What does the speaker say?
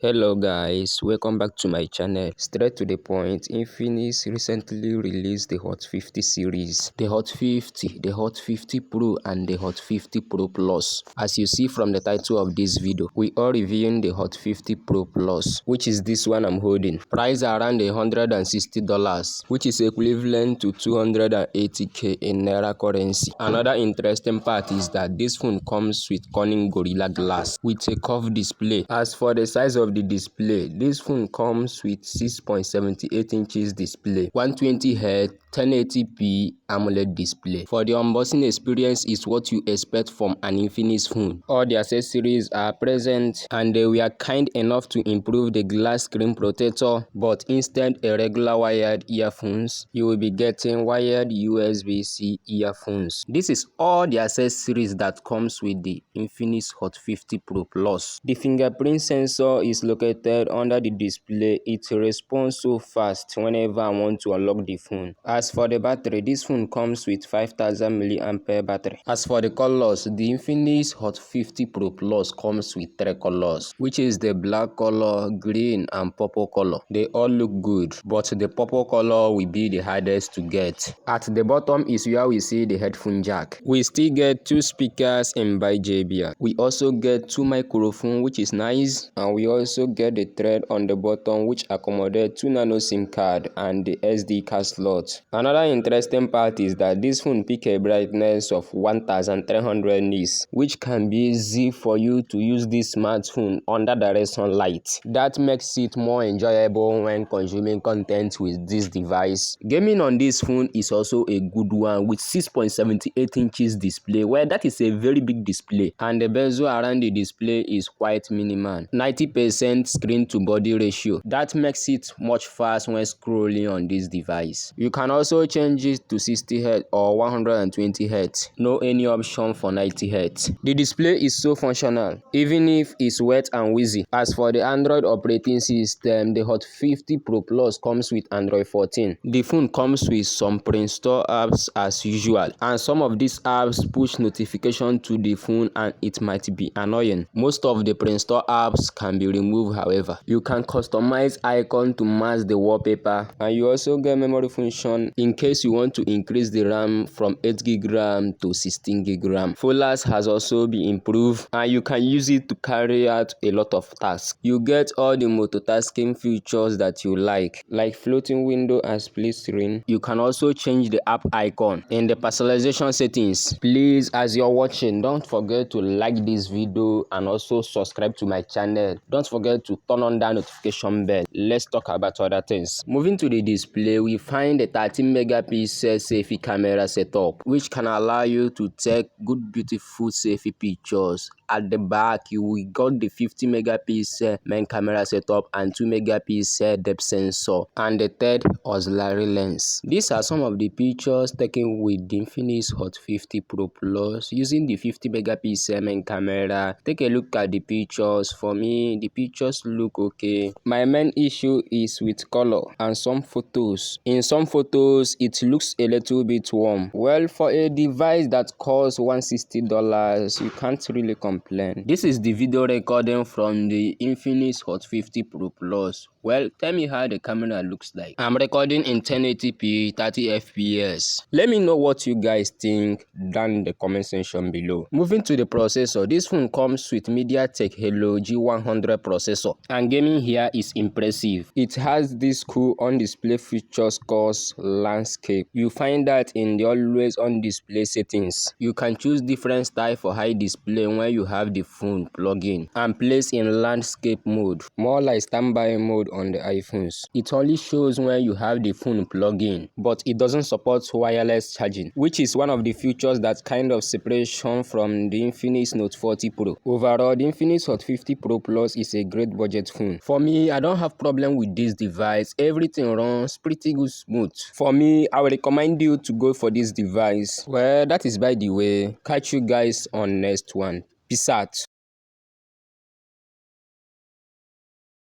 Hello guys, welcome back to my channel. Straight to the point, Infinix recently released the Hot 50 series. The Hot 50, the Hot 50 Pro and the Hot 50 Pro Plus. As you see from the title of this video, we are reviewing the Hot 50 Pro Plus, which is this one I'm holding. Price around $160, which is equivalent to 280k in Naira currency. Another interesting part is that this phone comes with Corning Gorilla Glass with a curved display. As for the size of the display, this phone comes with 6.78 inches display, 120Hz 1080p AMOLED display. For the unboxing experience is what you expect from an Infinix phone. All the accessories are present and they were kind enough to improve the glass screen protector, but instead of regular wired earphones, you will be getting wired USB-C earphones. This is all the accessories that comes with the Infinix Hot 50 Pro Plus. The fingerprint sensor is located under the display. It responds so fast whenever I want to unlock the phone. As for the battery, this phone comes with 5000 mAh battery. As for the colors, the Infinix Hot 50 Pro Plus comes with 3 colors, which is the black color, green and purple color. They all look good, but the purple color will be the hardest to get. At the bottom is where we see the headphone jack. We still get 2 speakers in by JBL. We also get 2 microphones, which is nice, and we also get the thread on the bottom which accommodates 2 nano SIM card and the SD card slot. Another interesting part is that this phone picks a brightness of 1300 nits, which can be easy for you to use this smartphone under direct sunlight. That makes it more enjoyable when consuming content with this device. Gaming on this phone is also a good one with 6.78 inches display, where that is a very big display, and the bezel around the display is quite minimal. 90% screen to body ratio. That makes it much fast when scrolling on this device. You can also change it to 60Hz or 120Hz. No any option for 90Hz. The display is so functional, even if it's wet and wheezy. As for the Android operating system, the Hot 50 Pro Plus comes with Android 14. The phone comes with some pre-installed apps as usual, and some of these apps push notification to the phone and it might be annoying. Most of the pre-installed apps can be removed, however. You can customize icon to match the wallpaper, and you also get memory function in case you want to increase the RAM from 8GB RAM to 16GB RAM. Folders has also been improved and you can use it to carry out a lot of tasks. You get all the multitasking features that you like floating window and split screen. You can also change the app icon in the personalization settings. Please, as you're watching, don't forget to like this video and also subscribe to my channel. Don't forget to turn on that notification bell. Let's talk about other things. Moving to the display, we find a 13 megapixel selfie camera setup, which can allow you to take good beautiful selfie pictures. At the back, we got the 50 megapixel main camera setup and 2 megapixel depth sensor and the third auxiliary lens. These are some of the pictures taken with the Infinix Hot 50 Pro Plus using the 50 megapixel main camera. Take a look at the pictures. For me, the pictures look okay. My main issue is with color and some photos. In some photos, it looks a little bit warm. Well, for a device that costs $160, you can't really complain. This is the video recording from the Infinix Hot 50 Pro Plus. Well, tell me how the camera looks like. I'm recording in 1080p 30 fps. Let me know what you guys think down in the comment section below. Moving to the processor, this phone comes with MediaTek Helio G100 processor, and gaming here is impressive. It has this cool on-display features called landscape. You find that in the always on-display settings. You can choose different style for high display when you have the phone plug in, and place in landscape mode, more like standby mode on the iPhones. It only shows when you have the phone plug in, but it doesn't support wireless charging, which is one of the features that kind of separation from the Infinix Note 40 Pro. Overall, the Infinix Hot 50 Pro Plus is a great budget phone. For me, I don't have problem with this device. Everything runs pretty good smooth. For me, I would recommend you to go for this device. Well, that is by the way. Catch you guys on next one. Peace out.